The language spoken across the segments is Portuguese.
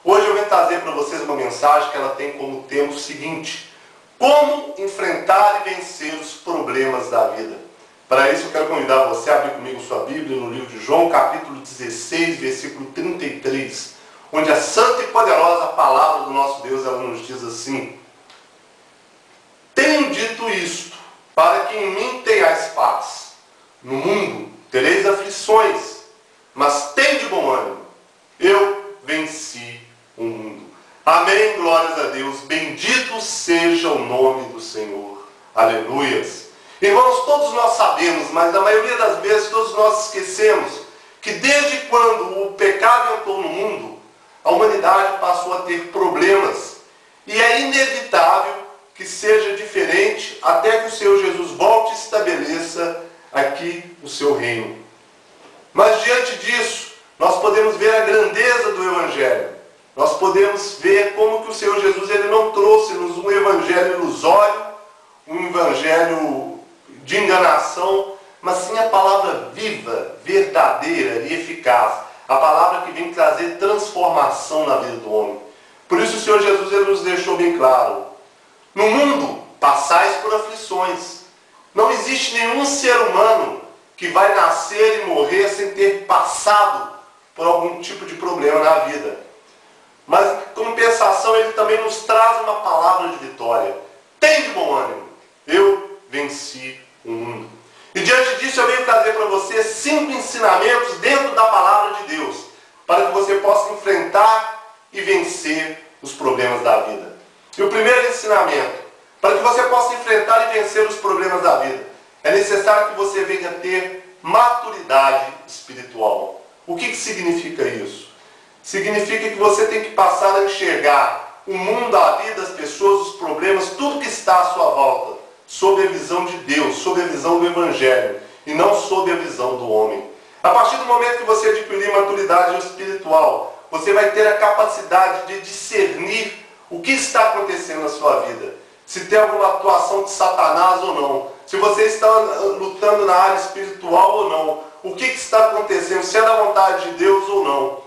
Hoje eu venho trazer para vocês uma mensagem que ela tem como tema o seguinte: como enfrentar e vencer os problemas da vida. Para isso eu quero convidar você a abrir comigo sua Bíblia no livro de João, capítulo 16, versículo 33, onde a santa e poderosa palavra do nosso Deus, ela nos diz assim: tenho dito isto, para que em mim tenhais paz. No mundo tereis aflições, mas tende bom ânimo. Eu venci o mundo. Amém, glórias a Deus. Bendito seja o nome do Senhor. Aleluias. Irmãos, todos nós sabemos, mas na maioria das vezes todos nós esquecemos que desde quando o pecado entrou no mundo, a humanidade passou a ter problemas. E é inevitável que seja diferente até que o Senhor Jesus volte e estabeleça aqui o seu reino. Mas diante disso, nós podemos ver a grandeza do Evangelho. Nós podemos ver como que o Senhor Jesus ele não trouxe-nos um evangelho ilusório, um evangelho de enganação, mas sim a palavra viva, verdadeira e eficaz. A palavra que vem trazer transformação na vida do homem. Por isso o Senhor Jesus ele nos deixou bem claro: no mundo passais por aflições. Não existe nenhum ser humano que vai nascer e morrer sem ter passado por algum tipo de problema na vida. Mas, como compensação, ele também nos traz uma palavra de vitória. Tem de bom ânimo. Eu venci o mundo. E diante disso eu venho trazer para você 5 ensinamentos dentro da palavra de Deus, para que você possa enfrentar e vencer os problemas da vida. E o primeiro ensinamento: para que você possa enfrentar e vencer os problemas da vida, é necessário que você venha ter maturidade espiritual. O que significa isso? Significa que você tem que passar a enxergar o mundo, a vida, as pessoas, os problemas, tudo que está à sua volta, sob a visão de Deus, sob a visão do Evangelho, e não sob a visão do homem. A partir do momento que você adquirir maturidade espiritual, você vai ter a capacidade de discernir o que está acontecendo na sua vida. Se tem alguma atuação de Satanás ou não. Se você está lutando na área espiritual ou não. O que está acontecendo, se é da vontade de Deus ou não.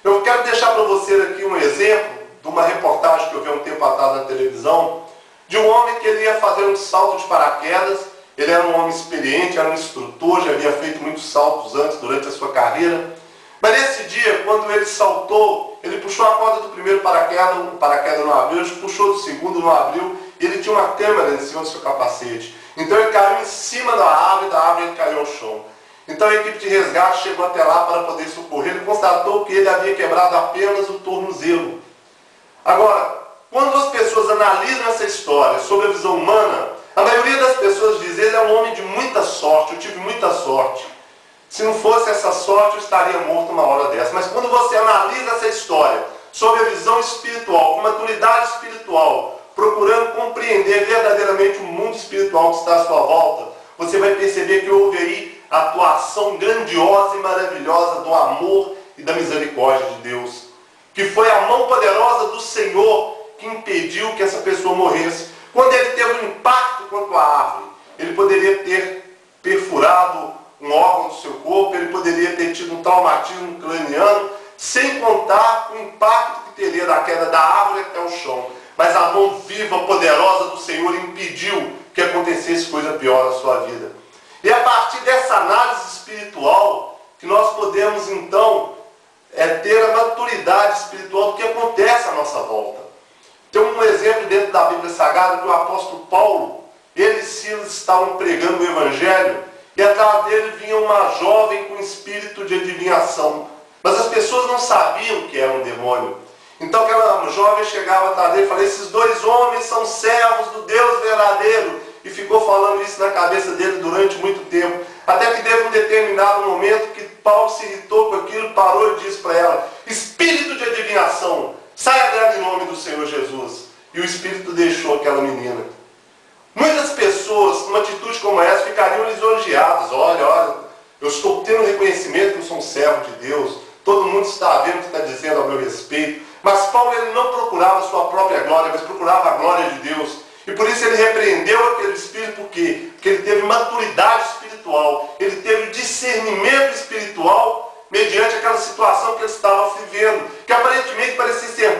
Eu quero deixar para você aqui um exemplo de uma reportagem que eu vi há um tempo atrás na televisão, de um homem que ele ia fazer um salto de paraquedas. Ele era um homem experiente, era um instrutor, já havia feito muitos saltos antes, durante a sua carreira. Mas nesse dia, quando ele saltou, ele puxou a corda do primeiro paraquedas, o paraquedas não abriu, ele puxou do segundo, não abriu, e ele tinha uma câmera em cima do seu capacete. Então ele caiu em cima da árvore ele caiu ao chão. Então a equipe de resgate chegou até lá para poder socorrer. Ele constatou que ele havia quebrado apenas o tornozelo. Agora, quando as pessoas analisam essa história sob a visão humana, a maioria das pessoas diz: ele é um homem de muita sorte, eu tive muita sorte. Se não fosse essa sorte, eu estaria morto uma hora dessa. Mas quando você analisa essa história sob a visão espiritual, com maturidade espiritual, procurando compreender verdadeiramente o mundo espiritual que está à sua volta, você vai perceber que houve aí a atuação grandiosa e maravilhosa do amor e da misericórdia de Deus. Que foi a mão poderosa do Senhor que impediu que essa pessoa morresse. Quando ele teve um impacto contra a árvore, ele poderia ter perfurado um órgão do seu corpo, ele poderia ter tido um traumatismo craniano, sem contar com o impacto que teria da queda da árvore até o chão. Mas a mão viva, poderosa do Senhor impediu que acontecesse coisa pior na sua vida. E a partir dessa análise espiritual, que nós podemos então ter a maturidade espiritual do que acontece à nossa volta. Tem um exemplo dentro da Bíblia Sagrada que o apóstolo Paulo, ele e Silas estavam pregando o Evangelho, e atrás dele vinha uma jovem com espírito de adivinhação. Mas as pessoas não sabiam que era um demônio. Então aquela jovem chegava atrás dele e falava: esses 2 homens são servos do Deus verdadeiro. E ficou falando isso na cabeça dele durante muito tempo. Até que teve um determinado momento que Paulo se irritou com aquilo, parou e disse para ela: espírito de adivinhação, saia dela em nome do Senhor Jesus. E o espírito deixou aquela menina. Muitas pessoas, com uma atitude como essa, ficariam lisonjeadas. Olha, eu estou tendo reconhecimento que eu sou um servo de Deus. Todo mundo está vendo o que está dizendo ao meu respeito. Mas Paulo ele não procurava a sua própria glória, mas procurava a glória de Deus. E por isso ele repreendeu aquele espírito. Por quê? Porque ele teve maturidade espiritual. Ele teve discernimento espiritual mediante aquela situação que ele estava vivendo, que aparentemente parecia ser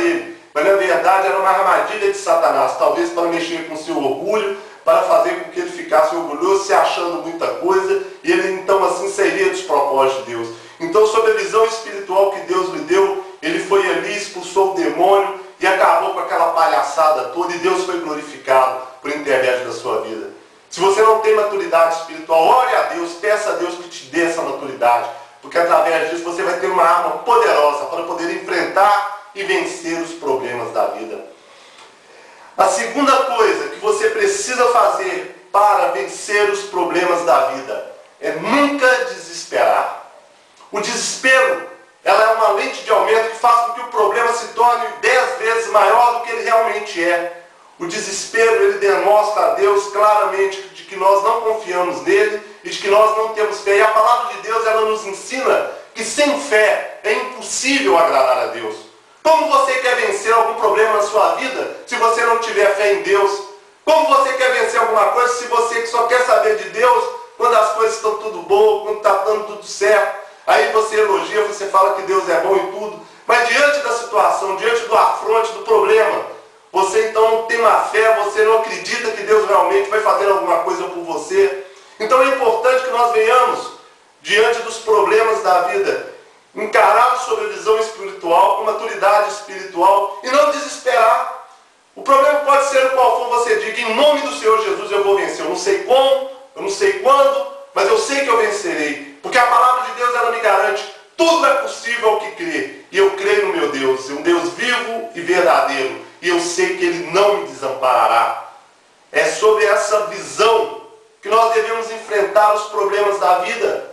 ele. Mas na verdade era uma armadilha de Satanás, talvez para mexer com seu orgulho, para fazer com que ele ficasse orgulhoso, se achando muita coisa, e ele então assim sairia dos propósitos de Deus. Então, sob a visão espiritual que Deus lhe deu, ele foi ali, expulsou o demônio e acabou com aquela palhaçada toda, e Deus foi glorificado por intermédio da sua vida. Se você não tem maturidade espiritual, ore a Deus, peça a Deus que te dê essa maturidade, porque através disso você vai ter uma arma poderosa para poder enfrentar e vencer os problemas da vida. A segunda coisa que você precisa fazer para vencer os problemas da vida é nunca desesperar. O desespero, ela é uma lente de aumento que faz com que o problema se torne 10 vezes maior do que ele realmente é. O desespero, ele demonstra a Deus claramente de que nós não confiamos nele e de que nós não temos fé. E a palavra de Deus, ela nos ensina que sem fé é impossível agradar a Deus. Como você quer vencer algum problema na sua vida se você não tiver fé em Deus? Como você quer vencer alguma coisa se você só quer saber de Deus quando as coisas estão tudo boas, quando está dando tudo certo? Aí você elogia, você fala que Deus é bom e tudo. Mas diante da situação, diante do afronte, do problema, você então não tem uma fé, você não acredita que Deus realmente vai fazer alguma coisa por você. Então é importante que nós venhamos, diante dos problemas da vida, encará-los sob a visão espiritual, com maturidade espiritual e não desesperar. O problema pode ser o qual for, você diga, em nome do Senhor Jesus eu vou vencer. Eu não sei como, eu não sei quando, mas eu sei que eu vencerei. Porque a palavra de Deus, ela me garante, tudo é possível ao que crê. E eu creio no meu Deus, um Deus vivo e verdadeiro. E eu sei que Ele não me desamparará. É sobre essa visão que nós devemos enfrentar os problemas da vida.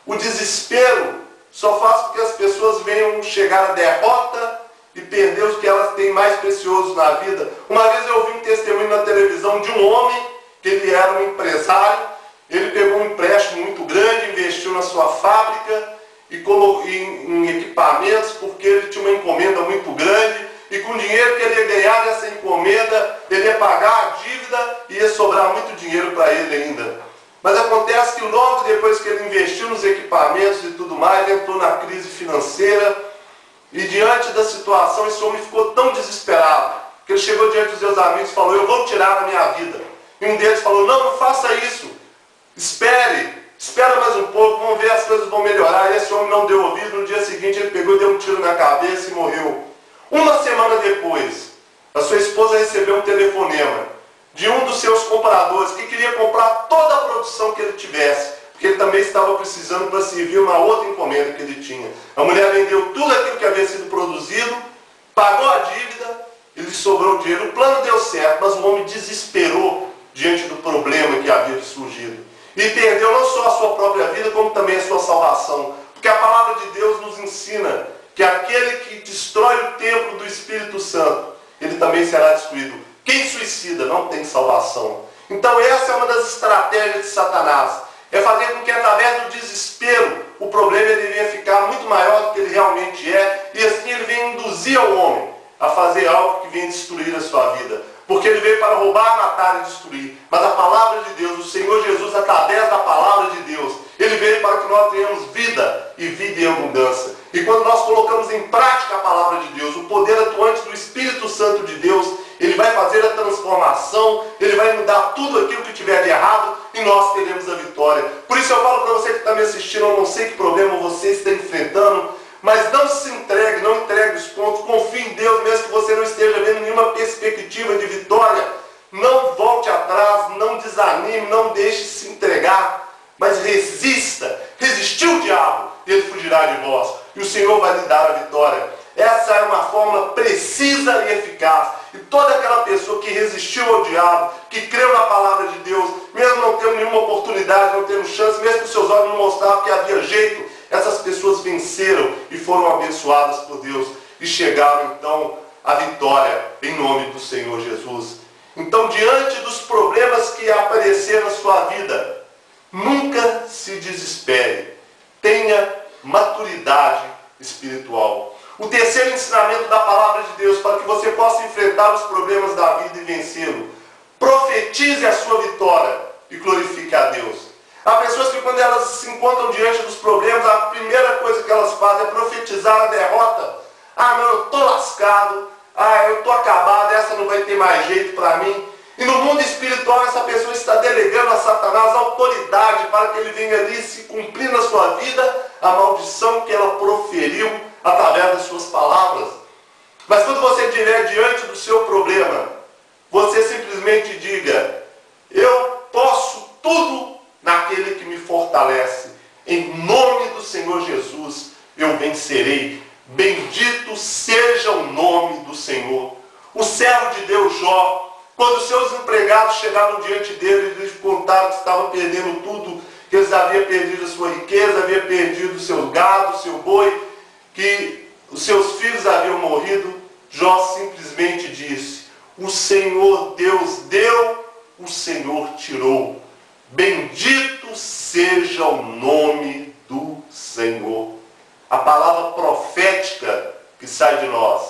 O desespero só faz com que as pessoas venham chegar à derrota e perder o que elas têm mais precioso na vida. Uma vez eu ouvi um testemunho na televisão de um homem, que ele era um empresário, ele pegou um empréstimo muito grande, investiu na sua fábrica e colocou em equipamentos, porque ele tinha uma encomenda muito grande, e com o dinheiro que ele ia ganhar dessa encomenda, ele ia pagar a dívida e ia sobrar muito dinheiro para ele ainda. Mas acontece que logo depois que ele investiu nos equipamentos e tudo mais, ele entrou na crise financeira e diante da situação esse homem ficou tão desesperado que ele chegou diante dos seus amigos e falou, eu vou tirar da minha vida. E um deles falou, não faça isso, espera mais um pouco, vamos ver, as coisas vão melhorar. E esse homem não deu ouvido, no dia seguinte ele pegou e deu um tiro na cabeça e morreu. Uma semana depois, a sua esposa recebeu um telefonema de um dos seus compradores que queria comprar toda a produção que ele tivesse, porque ele também estava precisando para servir uma outra encomenda que ele tinha. A mulher vendeu tudo aquilo que havia sido produzido, pagou a dívida, ele sobrou dinheiro, o plano deu certo, mas o homem desesperou diante do problema que havia surgido. E perdeu não só a sua própria vida, como também a sua salvação. Porque a palavra de Deus nos ensina que aquele que destrói o templo do Espírito Santo, ele também será destruído. Quem suicida não tem salvação. Então essa é uma das estratégias de Satanás. É fazer com que através do desespero o problema ele venha ficar muito maior do que ele realmente é. E assim ele venha induzir ao homem a fazer algo que venha destruir a sua vida. Porque ele veio para roubar, matar e destruir. Mas a palavra de Deus, o Senhor Jesus, através da palavra de Deus, ele veio para que nós tenhamos vida e vida em abundância. E quando nós colocamos em prática a palavra de Deus, o poder atuante do Espírito Santo de Deus, ele vai fazer a transformação, ele vai mudar tudo aquilo que tiver de errado e nós teremos a vitória. Por isso eu falo para você que está me assistindo, eu não sei que problema você está enfrentando, mas não se entregue, não entregue os pontos, confie em Deus, mesmo que você não esteja vendo nenhuma perspectiva de vitória. Não volte atrás, não desanime, não deixe se entregar, mas resista. Resistiu o diabo, ele fugirá de vós, e o Senhor vai lhe dar a vitória. Essa é uma fórmula precisa e eficaz. E toda aquela pessoa que resistiu ao diabo, que creu na palavra de Deus, mesmo não tendo nenhuma oportunidade, não tendo chance, mesmo que os seus olhos não mostravam que havia jeito, essas pessoas venceram e foram abençoadas por Deus e chegaram então à vitória em nome do Senhor Jesus. Então, diante dos problemas que aparecerem na sua vida, nunca se desespere. Tenha maturidade espiritual. O terceiro ensinamento da palavra de Deus para que você possa enfrentar os problemas da vida e vencê-lo: profetize a sua vitória e glorifique a Deus. Há pessoas que quando elas se encontram diante dos problemas, a primeira coisa que elas fazem é profetizar a derrota. Ah, não, eu estou lascado. Ah, eu estou acabado, essa não vai ter mais jeito para mim. E no mundo espiritual essa pessoa está delegando a Satanás a autoridade para que ele venha ali se cumprir na sua vida a maldição que ela proferiu através das suas palavras. Mas quando você estiver diante do seu problema, você simplesmente diga: eu posso tudo naquele que me fortalece. Em nome do Senhor Jesus eu vencerei. Bendito seja o nome do Senhor. O servo de Deus Jó, quando seus empregados chegaram diante dele e lhes contaram que estavam perdendo tudo, que eles haviam perdido a sua riqueza, haviam perdido o seu gado, o seu boi, que os seus filhos haviam morrido, Jó simplesmente disse: o Senhor Deus deu, o Senhor tirou. Bendito seja o nome do Senhor. A palavra profética que sai de nós,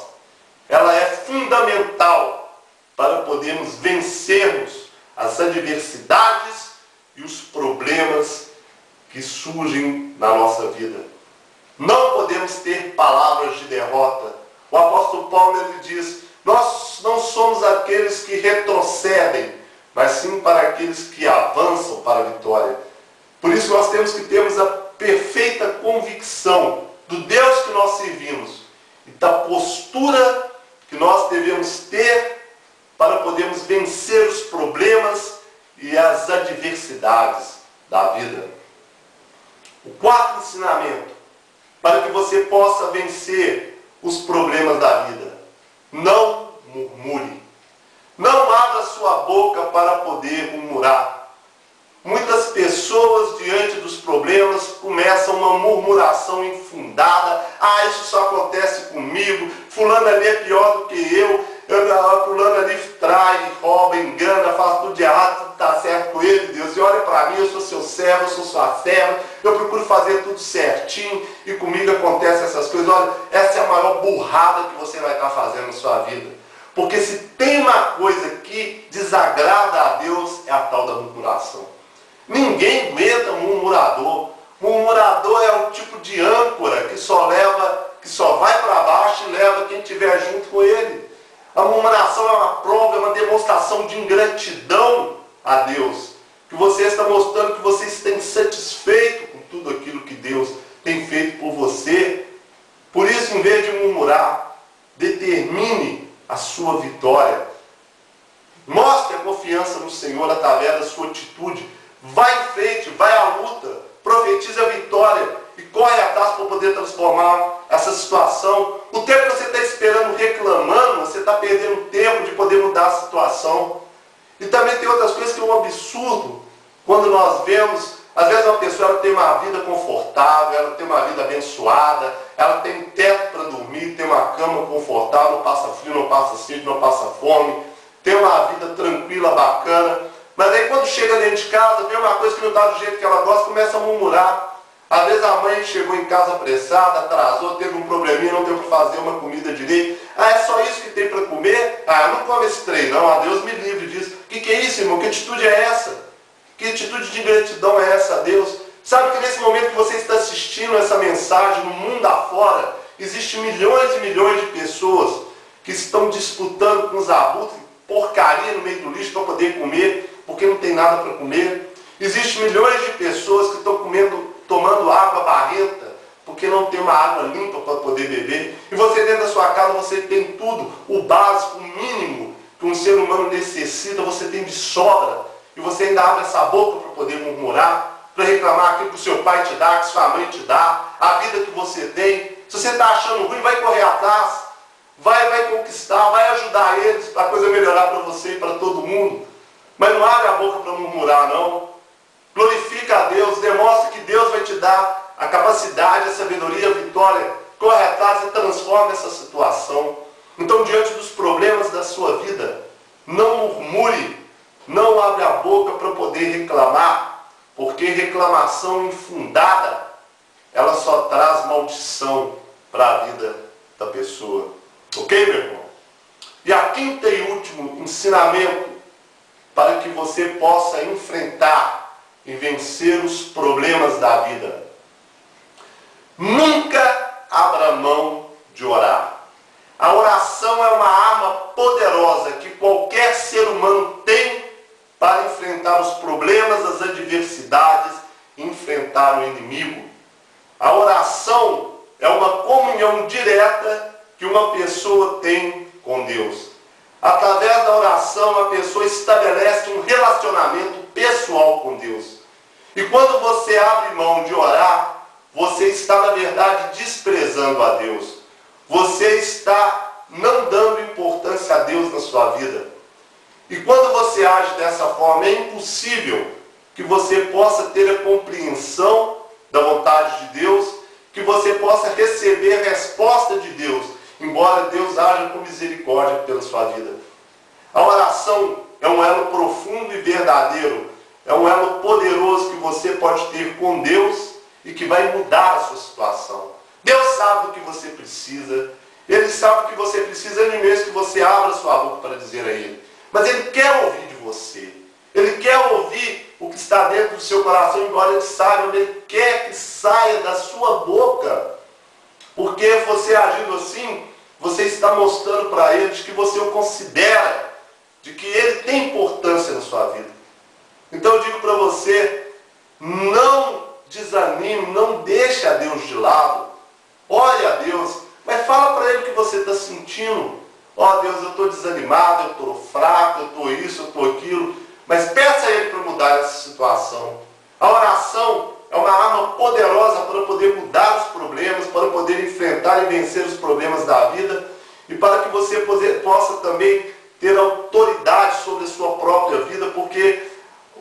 ela é fundamental para podermos vencermos as adversidades e os problemas que surgem na nossa vida. Não podemos ter palavras de derrota. O apóstolo Paulo, ele diz: nós não somos aqueles que retrocedem, mas sim para aqueles que avançam para a vitória. Por isso nós temos que termos a perfeita convicção do Deus que nós servimos e da postura que nós devemos ter para podermos vencer os problemas e as adversidades da vida. O quarto ensinamento, para que você possa vencer os problemas da vida: não murmure. Não abra sua boca para poder murmurar. Muitas pessoas, diante dos problemas, começam uma murmuração infundada. Ah, isso só acontece comigo. Fulano ali é pior do que eu. Fulano ali trai, rouba, engana, faz tudo de errado, tudo está certo com ele, Deus. E olha para mim, eu sou seu servo, eu sou sua serva. Eu procuro fazer tudo certinho e comigo acontecem essas coisas. Olha, essa é a maior burrada que você vai estar fazendo na sua vida. Porque se tem uma coisa que desagrada a Deus, é a tal da murmuração. Ninguém aguenta murmurador. Murmurador é um tipo de âncora que só vai para baixo e leva quem estiver junto com ele. A murmuração é uma prova, é uma demonstração de ingratidão a Deus. Que você está mostrando que você está insatisfeito com tudo aquilo que Deus tem feito por você. Por isso, em vez de murmurar, determine a sua vitória. Mostre a confiança no Senhor através da sua atitude. Vai em frente, vai à luta, profetize a vitória e corre atrás para poder transformar essa situação. O tempo que você está esperando, reclamando, você está perdendo tempo de poder mudar a situação. E também tem outras coisas que é um absurdo. Quando nós vemos, às vezes uma pessoa ela tem uma vida confortável, ela tem uma vida abençoada, ela tem um teto para dormir, tem uma cama confortável, não passa frio, não passa sede, não passa fome, tem uma vida tranquila, bacana. Mas aí quando chega dentro de casa, vê uma coisa que não está do jeito que ela gosta, começa a murmurar. Às vezes a mãe chegou em casa apressada, atrasou, teve um probleminha, não deu para fazer uma comida direito. Ah, é só isso que tem para comer? Ah, não come esse trem não, ah, Deus me livre disso. Que é isso, irmão? Que atitude é essa? Que atitude de gratidão é essa a Deus? Sabe que nesse momento que você está assistindo essa mensagem, no mundo afora, existem milhões e milhões de pessoas que estão disputando com os abutres, porcaria no meio do lixo para poder comer, porque não tem nada para comer. Existem milhões de pessoas que estão tomando água barrenta, porque não tem uma água limpa para poder beber. E você dentro da sua casa, você tem tudo, o básico, o mínimo que um ser humano necessita, você tem de sobra. E você ainda abre essa boca para poder murmurar, para reclamar aquilo que o seu pai te dá, que sua mãe te dá, a vida que você tem. Se você está achando ruim, vai correr atrás, vai conquistar, vai ajudar eles para a coisa melhorar para você e para todo mundo. Mas não abre a boca para murmurar, não. Glorifica a Deus, demonstra que Deus vai te dar a capacidade, a sabedoria, a vitória. Corre atrás e transforma essa situação. Então, diante dos problemas da sua vida, não murmure, não abre a boca para poder reclamar, porque reclamação infundada, ela só traz maldição para a vida da pessoa. Ok, meu irmão? E a quinta e último ensinamento para que você possa enfrentar e vencer os problemas da vida. Nunca abra mão de orar. oração é uma arma poderosa que qualquer ser humano tem para enfrentar os problemas, as adversidades, enfrentar o inimigo. A oração é uma comunhão direta que uma pessoa tem com Deus. Através da oração, a pessoa estabelece um relacionamento pessoal com Deus. E quando você abre mão de orar, você está, na verdade, desprezando a Deus. Você está não dando importância a Deus na sua vida. E quando você age dessa forma, é impossível que você possa ter a compreensão da vontade de Deus, que você possa receber a resposta de Deus, embora Deus haja com misericórdia pela sua vida. A oração é um elo profundo e verdadeiro, é um elo poderoso que você pode ter com Deus e que vai mudar a sua situação. Deus sabe do que você precisa, Ele sabe do que você precisa, Ele mesmo que você abra sua boca para dizer a Ele. Mas Ele quer ouvir de você. Ele quer ouvir o que está dentro do seu coração, embora Ele saiba, Ele quer que saia da sua boca. Porque você agindo assim, você está mostrando para Ele de que você o considera, de que Ele tem importância na sua vida. Então eu digo para você, não desanime, não deixe a Deus de lado. Ore a Deus, mas fala para Ele o que você está sentindo. Ó Deus, eu estou desanimado, eu estou fraco, eu estou isso, eu estou aquilo. Mas peça a Ele para mudar essa situação. A oração é uma arma poderosa para poder mudar os problemas, para poder enfrentar e vencer os problemas da vida e para que você possa também ter autoridade sobre a sua própria vida, porque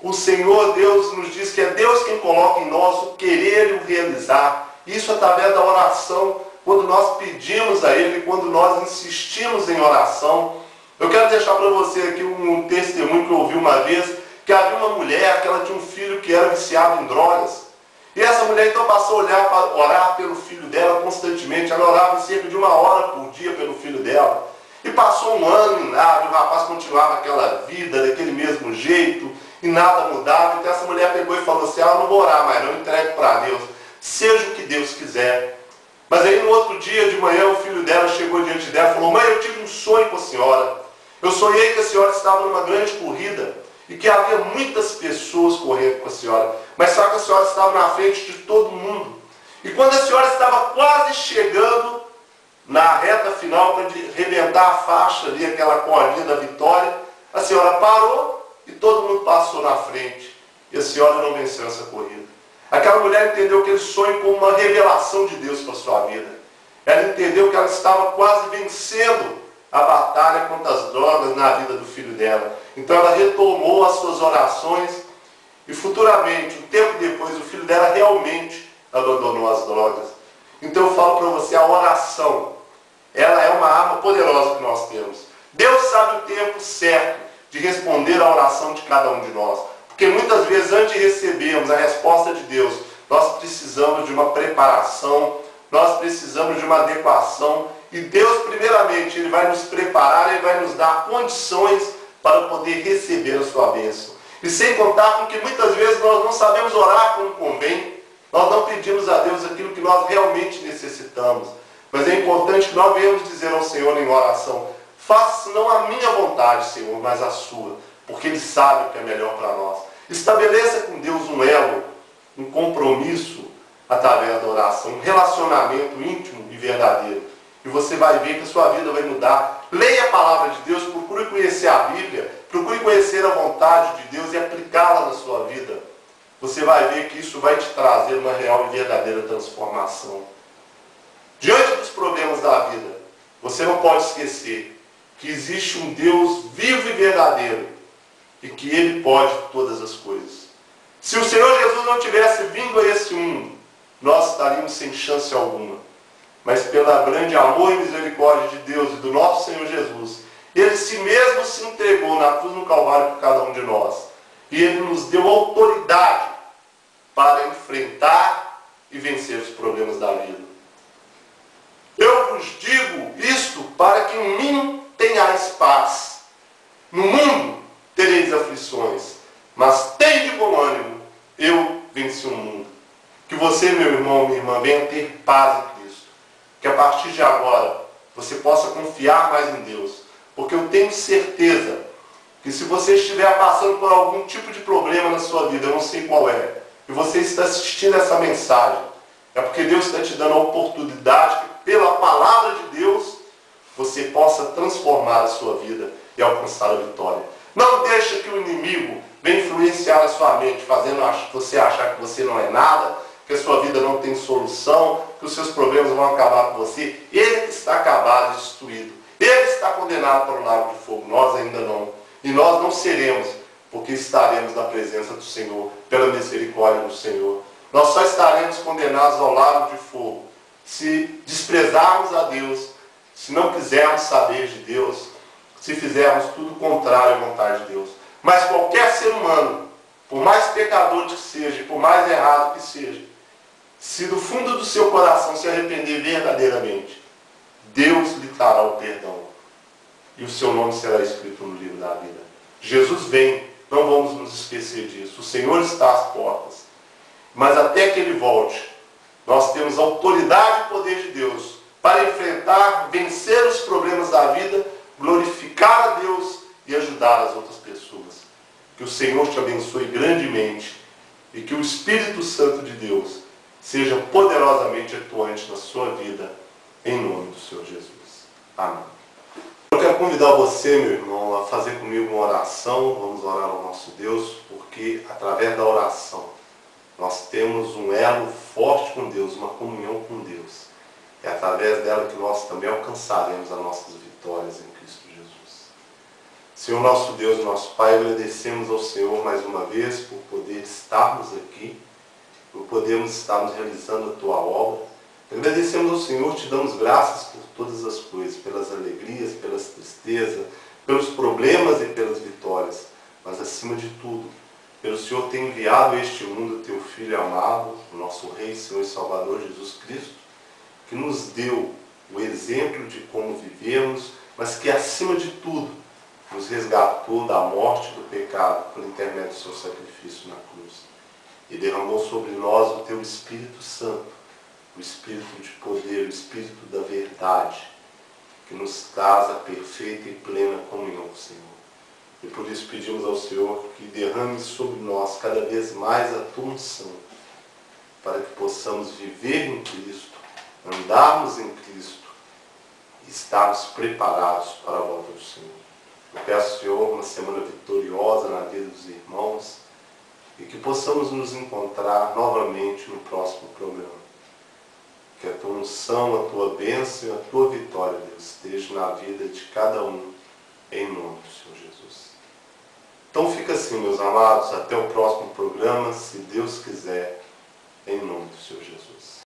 o Senhor Deus nos diz que é Deus quem coloca em nós o querer e o realizar. Isso através da oração, quando nós pedimos a Ele, quando nós insistimos em oração. Eu quero deixar para você aqui um testemunho que eu ouvi uma vez, que havia uma mulher que ela tinha um filho que era viciado em drogas. E essa mulher então passou a orar pelo filho dela constantemente. Ela orava cerca de 1 hora por dia pelo filho dela. E passou um ano e nada, o rapaz continuava aquela vida, daquele mesmo jeito, e nada mudava. Então essa mulher pegou e falou assim, eu não vou orar mais, não entregue para Deus, seja o que Deus quiser. Mas aí no outro dia de manhã o filho dela chegou diante dela e falou, mãe, eu tive um sonho com a senhora. Eu sonhei que a senhora estava numa grande corrida e que havia muitas pessoas correndo com a senhora, mas só que a senhora estava na frente de todo mundo. E quando a senhora estava quase chegando na reta final para arrebentar a faixa ali, aquela cordinha da vitória, a senhora parou e todo mundo passou na frente. E a senhora não venceu essa corrida. Aquela mulher entendeu aquele sonho como uma revelação de Deus para a sua vida. Ela entendeu que ela estava quase vencendo a batalha contra as drogas na vida do filho dela. Então ela retomou as suas orações e futuramente, um tempo depois, o filho dela realmente abandonou as drogas. Então eu falo para você, a oração, ela é uma arma poderosa que nós temos. Deus sabe o tempo certo de responder à oração de cada um de nós. Porque muitas vezes, antes de recebermos a resposta de Deus, nós precisamos de uma preparação, nós precisamos de uma adequação. E Deus, primeiramente, Ele vai nos preparar, Ele vai nos dar condições para poder receber a sua bênção. E sem contar com que muitas vezes nós não sabemos orar como convém, nós não pedimos a Deus aquilo que nós realmente necessitamos. Mas é importante que nós venhamos dizer ao Senhor em oração, faça não a minha vontade, Senhor, mas a sua, porque Ele sabe o que é melhor para nós. Estabeleça com Deus um elo, um compromisso através da oração, um relacionamento íntimo e verdadeiro. E você vai ver que a sua vida vai mudar. Leia a palavra de Deus, procure conhecer a Bíblia, procure conhecer a vontade de Deus e aplicá-la na sua vida. Você vai ver que isso vai te trazer uma real e verdadeira transformação. Diante dos problemas da vida, você não pode esquecer que existe um Deus vivo e verdadeiro e que Ele pode todas as coisas. Se o Senhor Jesus não tivesse vindo a esse mundo, nós estaríamos sem chance alguma. Mas pela grande amor e misericórdia de Deus e do nosso Senhor Jesus, Ele si mesmo se entregou na cruz no Calvário por cada um de nós. E Ele nos deu autoridade para enfrentar e vencer os problemas da vida. Eu vos digo isto para que em mim tenhais paz. No mundo tereis aflições, mas tende bom ânimo, eu venci o mundo. Que você, meu irmão, minha irmã, venha ter paz em Cristo. Que a partir de agora você possa confiar mais em Deus. Porque eu tenho certeza que se você estiver passando por algum tipo de problema na sua vida, eu não sei qual é, e você está assistindo essa mensagem, é porque Deus está te dando a oportunidade que, pela palavra de Deus, você possa transformar a sua vida e alcançar a vitória. Não deixe que o inimigo venha influenciar a sua mente, fazendo você achar que você não é nada, que a sua vida não tem solução, que os seus problemas vão acabar com você. Ele que está acabado e destruído. Ele está condenado para o lago de fogo. Nós ainda não. E nós não seremos, porque estaremos na presença do Senhor, pela misericórdia do Senhor. Nós só estaremos condenados ao lago de fogo se desprezarmos a Deus, se não quisermos saber de Deus, se fizermos tudo contrário à vontade de Deus. Mas qualquer ser humano, por mais pecador que seja, por mais errado que seja, se do fundo do seu coração se arrepender verdadeiramente, Deus lhe dará o perdão. E o seu nome será escrito no livro da vida. Jesus vem, não vamos nos esquecer disso. O Senhor está às portas. Mas até que Ele volte, nós temos a autoridade e poder de Deus para enfrentar, vencer os problemas da vida, glorificar a Deus e ajudar as outras pessoas. Que o Senhor te abençoe grandemente e que o Espírito Santo de Deus seja poderosamente atuante na sua vida, em nome do Senhor Jesus. Amém. Eu quero convidar você, meu irmão, a fazer comigo uma oração. Vamos orar ao nosso Deus, porque através da oração nós temos um elo forte com Deus, uma comunhão com Deus. É através dela que nós também alcançaremos as nossas vitórias em Cristo Jesus. Senhor nosso Deus, nosso Pai, agradecemos ao Senhor mais uma vez por poder estarmos aqui, por podermos estarmos realizando a Tua obra. Agradecemos ao Senhor, te damos graças por todas as coisas, pelas alegrias, pelas tristezas, pelos problemas e pelas vitórias, mas acima de tudo, pelo Senhor ter enviado a este mundo Teu Filho amado, o nosso Rei, Senhor e Salvador Jesus Cristo, que nos deu o exemplo de como vivemos, mas que acima de tudo nos resgatou da morte do pecado por intermédio do seu sacrifício na cruz e derramou sobre nós o Teu Espírito Santo, o Espírito de poder, o Espírito da verdade, que nos traz a perfeita e plena comunhão com o Senhor. E por isso pedimos ao Senhor que derrame sobre nós cada vez mais a Tua unção, para que possamos viver em Cristo, andarmos em Cristo e estarmos preparados para a volta do Senhor. Eu peço ao Senhor uma semana vitoriosa na vida dos irmãos e que possamos nos encontrar novamente no próximo programa. Que a Tua unção, a Tua bênção e a Tua vitória, Deus, esteja na vida de cada um, em nome do Senhor Jesus. Então fica assim, meus amados, até o próximo programa, se Deus quiser, em nome do Senhor Jesus.